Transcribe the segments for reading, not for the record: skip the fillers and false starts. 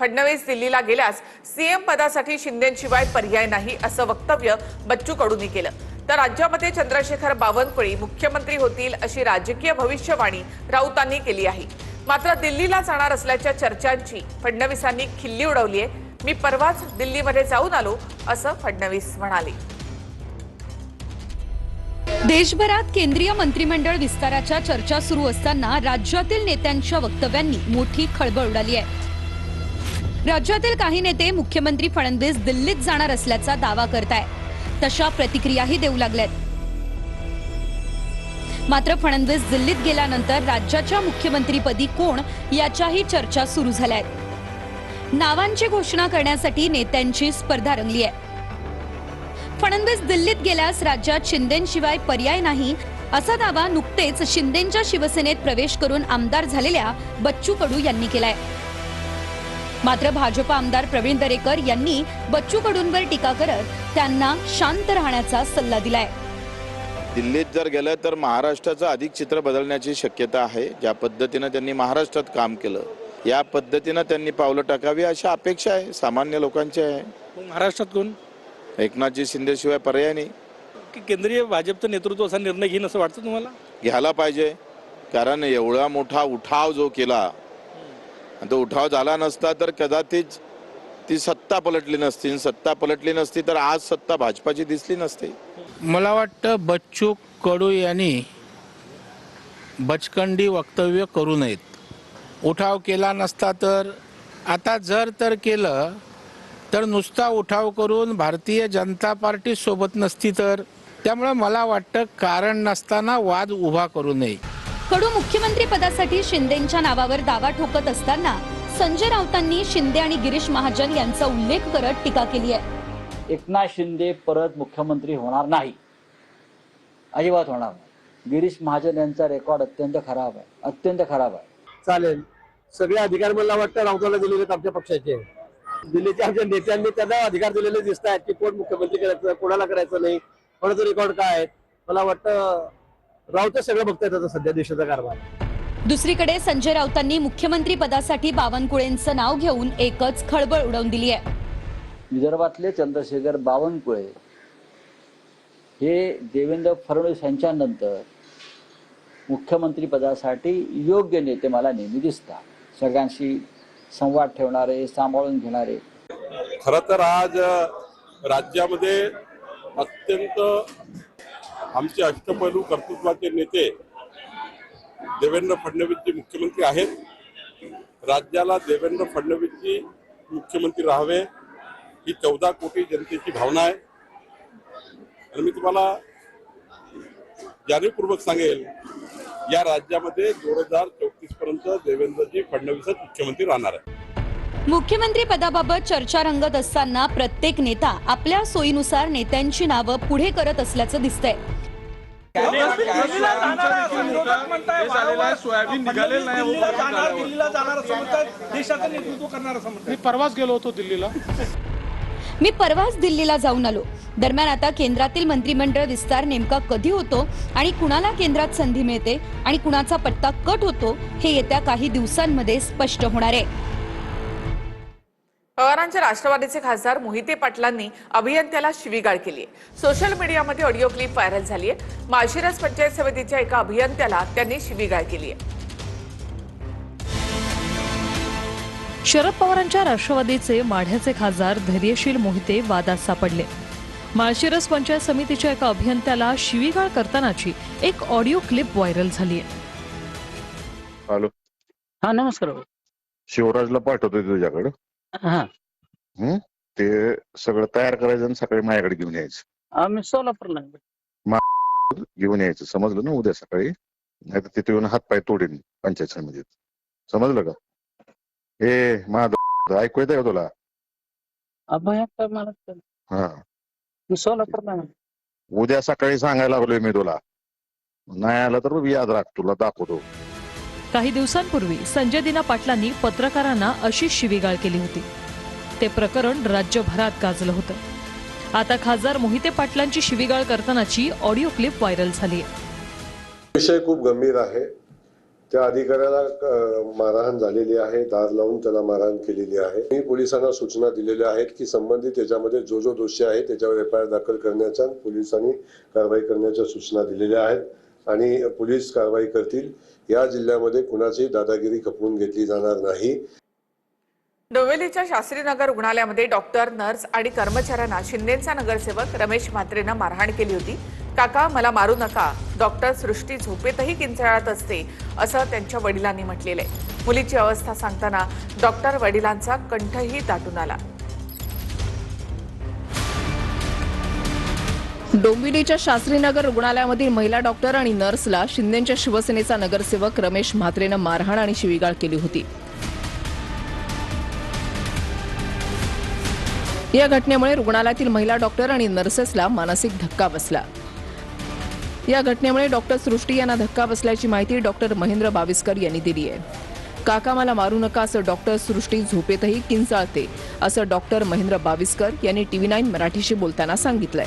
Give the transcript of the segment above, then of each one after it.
फडणवीस दिल्लीला गेल्यास सीएम पदासाठी शिंदेशिवाय पर्याय नाही असं वक्तव्य बच्चू कडूंनी केलं। तर राज्यामध्ये चंद्रशेखर बावनकुळे मुख्यमंत्री होतील अशी राजकीय भविष्यवाणी राऊतांनी केली आहे। मात्र दिल्लीला जाणार असल्याच्या चर्चांची फडणवीसांनी खिल्ली उडवली आहे। मी परवाच दिल्लीमध्ये जाऊन आलो असं फडणवीस म्हणाले। देशभरात केंद्रीय मंत्रिमंडळ विस्ताराच्या चर्चा सुरू असताना राज्यातील नेत्यांच्या वक्तव्यांनी मोठी खळबळ उडाली आहे। राज्यातील काही नेते मुख्यमंत्री फडणवीस दिल्लीत जाणार असल्याचा दावा करतायत, तशा प्रतिक्रियाही देऊ लागल्यात। मात्र फडणवीस दिल्लीत गेल्यानंतर राज्याच्या मुख्यमंत्रीपदी कोण याच्याही चर्चा सुरू झाल्या आहेत। नावांची घोषणा करण्यासाठी नेत्यांची स्पर्धा रंगली आहे। फडणवीस दिल्लीत गेल्यास राज्यात शिंदेशिवाय पर्याय नाही असा दावा नुकतेच शिंदेच्या शिवसेनेत प्रवेश करून आमदार झालेल्या बच्चू कडू यांनी केलाय। मात्र भाजप आमदार प्रवीण दरेकर यांनी बच्चू कडूंवर टीका करत त्यांना शांत राहण्याचा सल्ला दिलाय। दिल्लीत जर गेलं तर महाराष्ट्राचं अधिक चित्र बदलण्याची शक्यता आहे। ज्या पद्धतीने त्यांनी महाराष्ट्रात काम केलं या पद्धतीने त्यांनी पावलं टाकावी अशी अपेक्षा आहे सामान्य लोकांची आहे। महाराष्ट्रात कोण? एकनाथजी शिंदेशिवाय पर्याय नाही। की केंद्रीय भाजपचं नेतृत्व असा निर्णय घेईन असं वाटतं तुम्हाला? घ्यायला पाहिजे, कारण एवढा मोठा उठाव जो केला तो उठाव झाला नसता तर कदाचित ती सत्ता पलटली नसती। सत्ता पलटली नसती तर आज सत्ता भाजपाची दिसली नसती। मला वाटतं बच्चू कडू यांनी बचकंडी वक्तव्य करू नयेत। उठाव केला नसता तर आता जर तर केलं तर नुसता उठाव करून भारतीय जनता पार्टी सोबत नसती तर, त्यामुळे मला वाटतं कारण नसताना वाद उभा करू नये। कडू मुख्यमंत्री पदासाठी शिंदेच्या नावावर दावा ठोकत असताना संजय राऊतांनी शिंदे आणि गिरीश महाजन यांचा उल्लेख करत टीका केली आहे। एकनाथ शिंदे परत मुख्यमंत्री होणार नाही, अजिबात होणार नाही। गिरीश महाजन यांचा रेकॉर्ड अत्यंत खराब आहे, अत्यंत खराब आहे। चालेल, सगळे अधिकार मला वाटतं राऊताला दिलेले आमच्या पक्षाचे। दिल्लीच्या आमच्या नेत्यांनी त्यांना अधिकार दिलेले दिसत आहेत की कोण मुख्यमंत्री करायचं कोणाला करायचं नाही, कोणाचं रेकॉर्ड काय आहे। मला वाटतं राऊत सगळं बघतायत आता सध्या देशाचा कारभार। दुसरीकडे संजय राऊतांनी मुख्यमंत्री पदासाठी बावनकुळेंचं नाव घेऊन एकच खळबळ उडवून दिली आहे। विदर्भातले चंद्रशेखर बावनकुळे हे देवेंद्र फडणवीस यांच्यानंतर मुख्यमंत्री पदासाठी योग्य नेते मला नेहमी दिसतात। सगळ्यांशी संवाद ठेवणारे, सांभाळून घेणारे। खरं तर आज राज्यामध्ये अत्यंत आमचे अष्टपैलू कर्तृत्वाचे नेते देवेंद्र फडणवीसजी मुख्यमंत्री आहेत। राज्याला देवेंद्र फडणवीसजी मुख्यमंत्री राहावे ही 14 कोटी जनतेची भावना आहे। आणि मी तुम्हाला जाणीवपूर्वक सांगेल, या राज्यामध्ये 2034 पर्यंत देवेंद्रजी फडणवीसच मुख्यमंत्री राहणार आहे। मुख्यमंत्री पदाबाबत चर्चा रंगत असताना प्रत्येक नेता आपल्या सोयीनुसार नेत्यांची नावं पुढे करत असल्याचं दिसतंय। मी परवाच दिल्लीला जाऊन आलो। दरम्यान आता केंद्रातील मंत्रिमंडळ विस्तार नेमका कधी होतो आणि कुणाला केंद्रात संधी मिळते आणि कुणाचा पट्टा कट होतो हे येत्या काही दिवसांमध्ये स्पष्ट होणार आहे। पवारांच्या राष्ट्रवादीचे खासदार मोहिते पाटलांनी अभियंत्याला शिवीगाळ केली आहे। सोशल मीडियामध्ये ऑडिओ क्लिप व्हायरल झाली आहे। माळशिरस पंचायत समितीच्या एका अभियंत्याला त्यांनी शिवीगाळ केली आहे। शरद पवारांच्या राष्ट्रवादीचे माढ्याचे खासदार धैर्यशील मोहिते वादात सापडले। माळशिरस पंचायत समितीच्या एका अभियंत्याला शिवीगाळ करतानाची एक ऑडिओ क्लिप व्हायरल झाली आहे। हॅलो, हा नमस्कार। शिवराजला पाठवतोय तुझ्याकडे। हा, ते सगळं तयार करायचं आणि सकाळी माझ्याकडे घेऊन यायचं। आम्ही सोलापूरला घेऊन यायचं, समजलं ना? उद्या सकाळी, नाही तर तिथे येऊन हातपाय तोडीन पंचायत समितीत, समजलं का? ए माझं ऐकू येतंय का तुला? हा, सोलापूरला उद्या सकाळी सांगायला लागलोय मी तुला। नाही आला तर याद राख, तुला दाखवतो। काही दिवसांपूर्वी संजय दिना पाटलांनी पत्रकारांना अशी शिवीगाळ केली होती। ते प्रकरण राज्यभरात गाजलं होतं। आता खासदार मोहिते पाटलांची शिवीगाळ करतानाची ऑडिओ क्लिप व्हायरल झाली आहे। विषय खूप गंभीर आहे। त्या अधिकाऱ्याला मारहाण झालेली आहे, दार लावून त्याला मारहाण केलेली आहे. मी पोलिसांना सूचना दिलेल्या आहेत की संबंधित त्याच्यामध्ये जो दोषी आहे त्याच्यावर FIR दाखल करण्याच्या पोलिसांनी कारवाई करण्याच्या सूचना दिलेल्या आहेत आणि पोलीस कारवाई करतील. या जिल्ह्यामध्ये कुणाची दादागिरी खपवून घेतली जाणार नाही. डोंबिवलीच्या शास्त्रीनगर रुग्णालयामध्ये डॉक्टर, नर्स आणि कर्मचाऱ्यांना शिंदेचा नगरसेवक रमेश म्हात्रेनं मारहाण केली होती. काका मला मारू नका, डॉक्टर सृष्टी झोपेतही किंचाळत असते असं त्यांच्या वडिलांनी म्हटलेलं आहे. मुलीची अवस्था सांगताना डॉक्टर वडिलांचा कंठही दाटून आला. डोंबिवलीच्या शास्त्रीनगर रुग्णालयामधील महिला डॉक्टर आणि नर्सला शिंदेच्या शिवसेनेचा नगरसेवक रमेश म्हात्रेनं मारहाण आणि शिवीगाळ केली होती. या घटनेमुळे रुग्णालयातील महिला डॉक्टर आणि नर्सेसला मानसिक धक्का बसला. या घटनेमुळे डॉक्टर सृष्टी यांना धक्का बसल्याची माहिती डॉक्टर महेंद्र बाविस्कर यांनी दिली आहे. काका मला मारू नका असं डॉक्टर सृष्टी झोपेतही किंचाळते असं डॉक्टर महेंद्र बाविस्कर यांनी TV9 मराठीशी बोलताना सांगितलंय.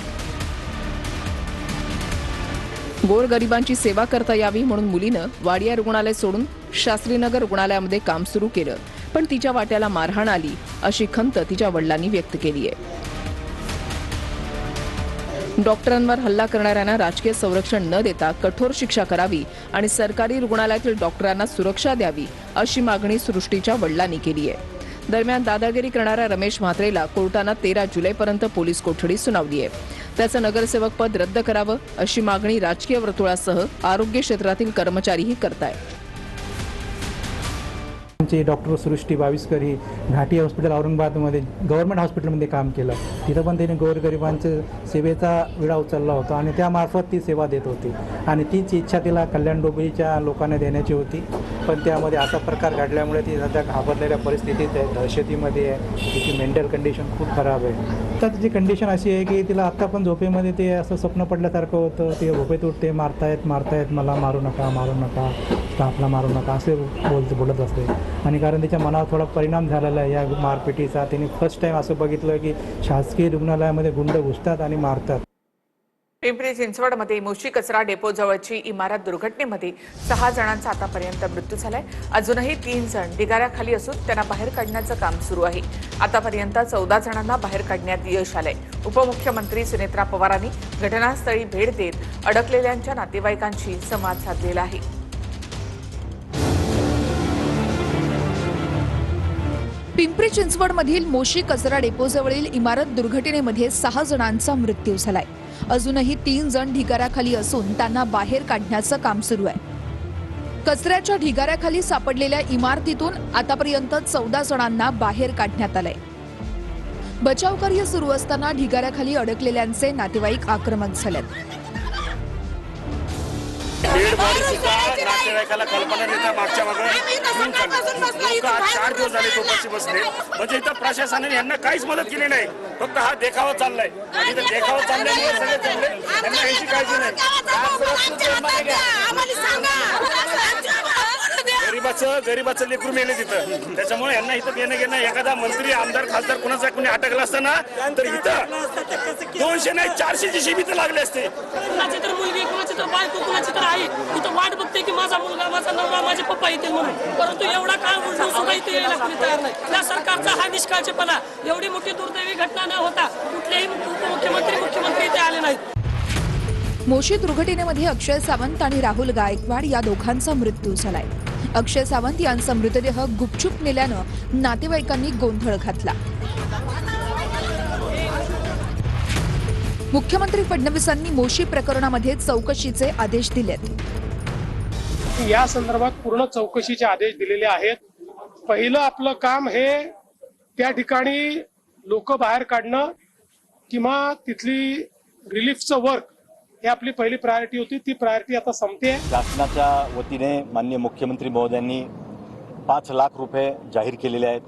गोरगरिबांची सेवा करता यावी म्हणून मुलीनं वाडिया रुग्णालय सोडून शास्त्रीनगर रुग्णालयामध्ये काम सुरू केलं, पण तिच्या वाट्याला मारहाण आली अशी खंत तिच्या वडिलांनी व्यक्त केली आहे. डॉक्टरांवर हल्ला करणाऱ्यांना राजकीय संरक्षण न देता कठोर शिक्षा करावी आणि सरकारी रुग्णालयातील डॉक्टरांना सुरक्षा द्यावी अशी मागणी सृष्टीच्या वडिलांनी केली आहे. दरम्यान दादागिरी करणाऱ्या रमेश म्हात्रेला कोर्टानं 13 जुलैपर्यंत पोलीस कोठडी सुनावली आहे. त्याचं नगरसेवक पद रद्द करावं अशी मागणी राजकीय वर्तुळासह आरोग्य क्षेत्रातील कर्मचारीही करतायत. डॉक्टर सृष्टी बाविस्कर ही घाटी हॉस्पिटल औरंगाबादमध्ये गव्हर्नमेंट हॉस्पिटलमध्ये काम केलं. तिथं पण त्यांनी गोरगरिबांच्या सेवेचा विडा उचलला होता आणि त्यामार्फत ती सेवा देत होती आणि तीच इच्छा तिला कल्याण डोंबिवलीच्या लोकांना देण्याची होती. पण त्यामध्ये असा प्रकार घडल्यामुळे ती सध्या घाबरलेल्या परिस्थितीत आहे, दहशतीमध्ये आहे. तिची मेंटल कंडिशन खूप खराब आहे. तर तिची कंडिशन अशी आहे की तिला आत्ता पण झोपेमध्ये ते असं स्वप्न पडल्यासारखं होतं. ते झोपेत उठते, मारतायत मला मारू नका, स्टाफला मारू नका असे बोलत असते. आणि कारण तिच्या मनावर थोडा परिणाम झालेला आहे या मारपिटीचा. तिने फर्स्ट टाइम असं बघितलं की शासकीय रुग्णालयामध्ये गुंड घुसतात आणि मारतात. पिंपरी चिंचवडमध्ये मोशी कचरा डेपो जवळची इमारत दुर्घटनेमध्ये 6 जणांचा आतापर्यंत मृत्यू झालाय. अजूनही 3 जण ढिगाऱ्याखाली असून त्यांना बाहेर काढण्याचं काम सुरू आहे. आतापर्यंत 14 जणांना बाहेर काढण्यात यश आलंय. उपमुख्यमंत्री सुनेत्रा पवारांनी घटनास्थळी भेट देत अडकलेल्यांच्या नातेवाईकांशी संवाद साधलेला आहे. पिंपरी चिंचवडमधील मोशी कचरा डेपोजवळील इमारत दुर्घटनेमध्ये 6 जणांचा मृत्यू झालाय. अजूनही 3 जण ढिगाऱ्याखाली असून त्यांना बाहेर काढण्याचं काम सुरू आहे. कचऱ्याच्या ढिगाऱ्याखाली सापडलेल्या इमारतीतून आतापर्यंत 14 जणांना बाहेर काढण्यात आलंय. बचाव कार्य सुरू असताना ढिगाऱ्याखाली अडकलेल्यांचे नातेवाईक आक्रमक झालेत. डेड बॉडी सुद्धा नातेवाईकाला कल्पना देता मागच्या मागे लोक आज 4 दिवस झाले तोपाशी बसले. म्हणजे इथं प्रशासनाने यांना काहीच मदत केली नाही. फक्त हा देखावा चाललाय आणि इथं देखावा चालल्यामुळे सगळे चालले. त्यांना याची काळजी नाही. गरीबाचं लेकरू मेले तिथं. त्याच्यामुळे यांना इथं घेणं एखादा मंत्री, आमदार, खासदार कुणाचा कोणी अटकला असताना तर इथं 200 नाही 400 जीसीबी तर लागले असते. कुणाची तर मुलगी, कुणाची तर बायको, कुणाची तर आई इथं वाट बघते की माझा मुलगा, माझा नवरा, माझे पप्पा येतील म्हणून. परंतु एवढा काळ उलटून सुद्धा इथे यायला कोणी तयार नाही. त्या सरकारचा हा निष्काळजीपणा. एवढी मोठी दुर्दैवी घटना न होता कुठलेही मुख्यमंत्री इथे आले नाहीत. मोशी दुर्घटनेमध्ये अक्षय सावंत आणि राहुल गायकवाड या दोघांचा मृत्यू झालाय. अक्षय सावंत यांचा मृतदेह गुपचूप नेल्यानं नातेवाईकांनी गोंधळ घातला. मुख्यमंत्री फडणवीसांनी मोशी प्रकरणामध्ये चौकशीचे आदेश दिलेत. या संदर्भात पूर्ण चौकशीचे आदेश दिलेले आहेत. पहिलं आपलं काम हे त्या ठिकाणी लोक बाहेर काढणं किंवा तिथली रिलीफचं वर्क ही आपली पहिली प्रायोरिटी होती. ती प्रायोरिटी आता संपते. शासनाच्या वतीने माननीय मुख्यमंत्री महोदयांनी 5 लाख रुपये जाहीर केलेले आहेत.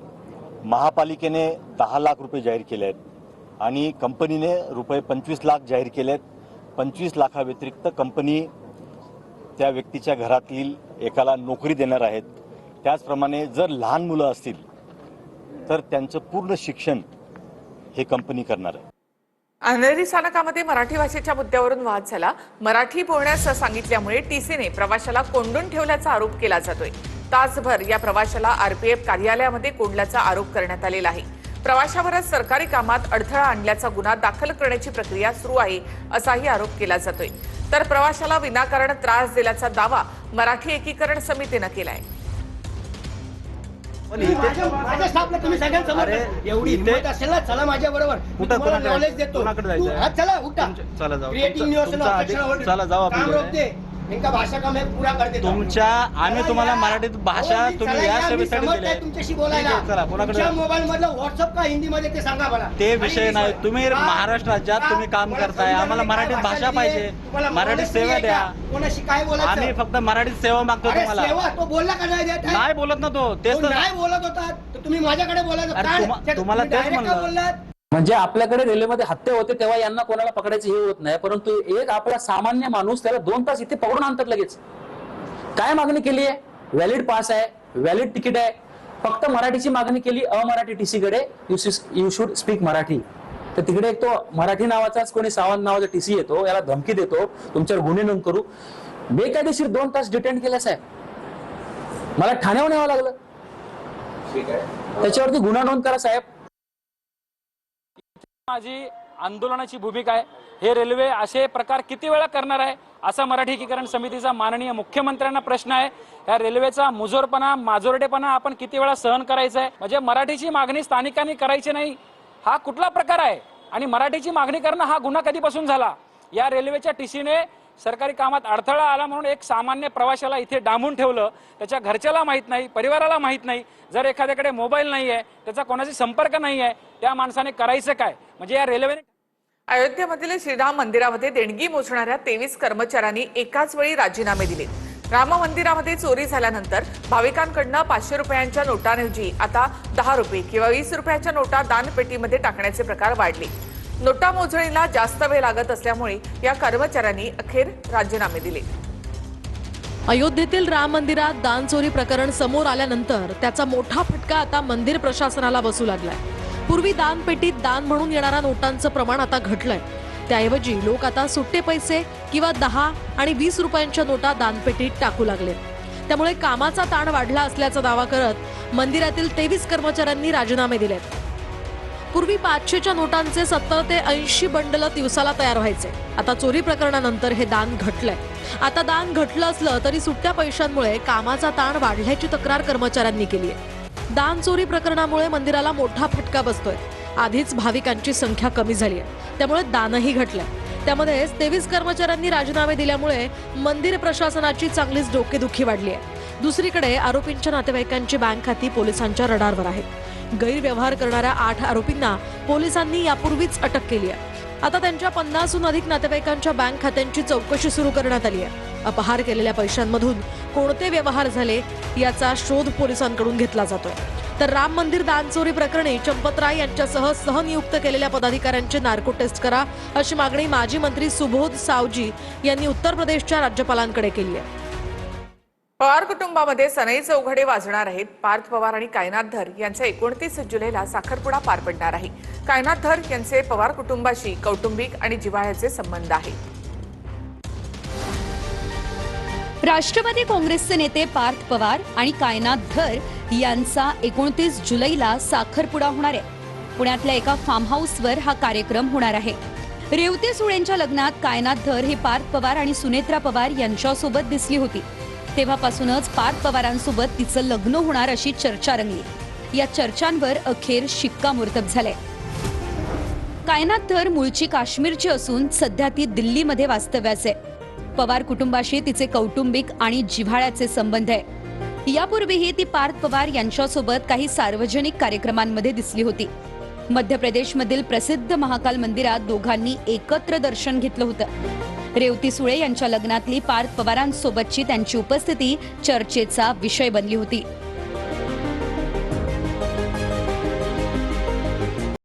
महापालिकेने 10 लाख रुपये जाहीर केले आहेत आणि कंपनीने रुपये 25 लाख जाहीर केले आहेत. 25 लाखाव्यतिरिक्त कंपनी त्या व्यक्तीच्या घरातील एकाला नोकरी देणार आहेत. त्याचप्रमाणे जर लहान मुलं असतील तर त्यांचं पूर्ण शिक्षण हे कंपनी करणार आहे. अंधेरी स्थानकामध्ये मराठी भाषेच्या मुद्द्यावरून वाद झाला. मराठी बोलण्यास सांगितल्यामुळे टीसीने प्रवाशाला कोंडून ठेवल्याचा आरोप केला जातोय. तासभर या प्रवाशाला आरपीएफ कार्यालयामध्ये कोंडल्याचा आरोप करण्यात आलेला आहे. प्रवाशावरच सरकारी कामात अडथळा आणल्याचा गुन्हा दाखल करण्याची प्रक्रिया सुरू आहे असाही आरोप केला जातोय. तर प्रवाशाला विनाकारण त्रास दिल्याचा दावा मराठी एकीकरण समितीनं केलाय. माझ्या स्टाफला तुम्ही सगळ्यांसमोर एवढी हिंमत असेल ना, चला माझ्या बरोबर, तुम्हाला नॉलेज देतो. चला उठा, क्रिएटिंग न्यूज चला जाऊ काम रोकते इनका भाषा का मैं पूरा कर देता हूं. तुमच्या आम्ही तुम्हाला मराठीत भाषा तुम्ही या सेवेसाठी दिली आहे. तुमच्याशी बोलायला चला कोणाकडे मोबाईल मधलं व्हॉट्सअप का हिंदी मध्ये ते सांगा मला. ते विषय नाही. तुम्ही महाराष्ट्र राज्यात तुम्ही काम करताय, आम्हाला मराठीत भाषा पाहिजे, मराठीत सेवा द्या. कोणाशी काय बोलायचं, आम्ही फक्त मराठीत सेवा मागतो तुम्हाला. सेवा तो बोलला का नाही देत? नाही बोलत ना तो, तेच तर नाही बोलत होता तर तुम्ही माझ्याकडे बोलायचं. तुम्हाला तेच म्हणलं. म्हणजे आपल्याकडे रेल्वेमध्ये हत्या होते तेव्हा यांना कोणाला पकडायची हे होत नाही, परंतु एक आपला सामान्य माणूस त्याला 2 तास इथे पकडून आणतात लगेच. काय मागणी केली आहे? व्हॅलिड पास आहे, व्हॅलिड तिकीट आहे, फक्त मराठीची मागणी केली. अमराठी टीसी कडे यू शुड स्पीक मराठी. तर तिकडे एक तो मराठी नावाचाच कोणी सावंत नावाचा टीसी येतो, याला धमकी देतो तुमच्यावर गुन्हे नोंद करू. बेकायदेशीर 2 तास डिटेन केलं साहेब. मला ठाण्यावर न्यावं लागलं. त्याच्यावरती गुन्हा नोंद करा साहेब. माझी आंदोलनाची भूमिका आहे. हे रेल्वे असे प्रकार किती वेळा करणार आहे असा मराठी एकीकरण समितीचा माननीय मुख्यमंत्र्यांना प्रश्न आहे. या रेल्वेचा मुजोरपणा माजोरडेपणा आपण किती वेळा सहन करायचा आहे? म्हणजे मराठीची मागणी स्थानिकांनी करायची नाही हा कुठला प्रकार आहे? आणि मराठीची मागणी करणं हा गुन्हा कधीपासून झाला? या रेल्वेच्या टीसीने सरकारी कामात अडथळा आला म्हणून एक सामान्य प्रवाशाला इथे डांबून ठेवलं. त्याच्या घरच्याला माहित नाही, परिवाराला माहित नाही. जर एखाद्याकडे मोबाईल नाही आहे, त्याचा कोणाशी संपर्क नाही आहे, त्या माणसाने करायचं काय? म्हणजे या रेल्वेने अयोध्येमधील श्रीराम मंदिरामध्ये देणगी मोजणाऱ्या 23 कर्मचाऱ्यांनी एकाच वेळी राजीनामे दिले. राम मंदिरामध्ये चोरी झाल्यानंतर भाविकांकडून 500 रुपयांच्या नोटांऐवजी आता 10 रुपये किंवा 20 रुपयाच्या नोटा दानपेटीमध्ये टाकण्याचे प्रकार वाढले. नोटा मोजणीला जास्त वेळ लागत असल्यामुळे या कर्मचाऱ्यांनी अखेर राजीनामे दिले. अयोध्येतील राम मंदिरात दान चोरी प्रकरण समोर आल्यानंतर त्याचा मोठा फटका आता मंदिर प्रशासनाला बसू लागलाय. पूर्वी दानपेटीत दान म्हणून येणाऱ्या नोटांचं प्रमाण आता घटलंय. त्याऐवजी लोक आता सुट्टे पैसे किंवा 10 आणि 20 रुपयांच्या नोटा दानपेटीत टाकू लागले. त्यामुळे कामाचा ताण वाढला असल्याचा दावा करत मंदिरातील 23 कर्मचाऱ्यांनी राजीनामे दिले. पूर्वी 500च्या नोटांचे 70 ते 80 बंडल दिवसाला तयार व्हायचे. आता चोरी प्रकरणानंतर हे दान घटलंय. आता दान घटलं असलं तरी सुट्ट्या पैशांमुळे कामाचा ताण वाढल्याची तक्रार कर्मचाऱ्यांनी केली आहे. दान चोरी प्रकरणामुळे मंदिराला मोठा फटका बसतोय. आधीच भाविकांची संख्या कमी झाली आहे, त्यामुळे दानही घटलंय. त्यामध्येच 23 कर्मचाऱ्यांनी राजीनामे दिल्यामुळे मंदिर प्रशासनाची चांगलीच डोकेदुखी वाढली आहे. दुसरीकडे आरोपींच्या नातेवाईकांची बँक खाती पोलिसांच्या रडारवर आहेत. गैरव्यवहार करणाऱ्या 8 आरोपींना पोलिसांनी यापूर्वीच अटक केली आहे. आता त्यांच्या 50हून अधिक नातेवाईकांच्या बँक खात्यांची चौकशी सुरू करण्यात आली आहे. अपहार केलेल्या पैशांमधून कोणते व्यवहार झाले याचा शोध पोलिसांकडून घेतला जातोय. तर राम मंदिर दान चोरी प्रकरणी चंपतराय यांच्यासह सहनियुक्त केलेल्या पदाधिकाऱ्यांची नार्को टेस्ट करा अशी मागणी माजी मंत्री सुबोध सावजी यांनी उत्तर प्रदेशच्या राज्यपालांकडे केली आहे. पवार कुटुंबामध्ये सनई चौघडे वाजणार आहेत. पार्थ पवार आणि कायनाथ धर यांचा 29 जुलैला साखरपुडा पार पडणार आहे. कायनाथ धर यांचे पवार कुटुंबाशी कौटुंबिक आणि जिव्हाळ्याचे संबंध आहेत. राष्ट्रवादी काँग्रेसचे नेते पार्थ पवार आणि कायनाथ धर यांचा 29 जुलैला साखरपुडा होणार आहे. पुण्यातल्या एका फार्म हाऊसवर हा कार्यक्रम होणार आहे. रेवती सुळेंच्या लग्नात कायनाथ धर ही पार्थ पवार आणि सुनेत्रा पवार यांच्यासोबत दिसली होती. तेव्हापासूनच पार्थ पवारांसोबत तिचं लग्न होणार अशी चर्चा रंगली. या चर्चांवर अखेर शिक्कामोर्तब झालंय. कायनाथ धर मूळची काश्मीरची असून सध्या ती दिल्लीमध्ये वास्तव्यास आहे. पवार कुटुंबाशी तिचे कौटुंबिक आणि जिव्हाळ्याचे संबंध आहे. यापूर्वीही ती पार्थ पवार यांच्यासोबत काही सार्वजनिक कार्यक्रमांमध्ये दिसली होती. मध्य प्रदेशमधील प्रसिद्ध महाकाल मंदिरात दोघांनी एकत्र दर्शन घेतलं होतं. रेवती सुळे यांच्या लग्नातली पार्थ पवारांसोबतची त्यांची उपस्थिती चर्चेचा विषय बनली होती.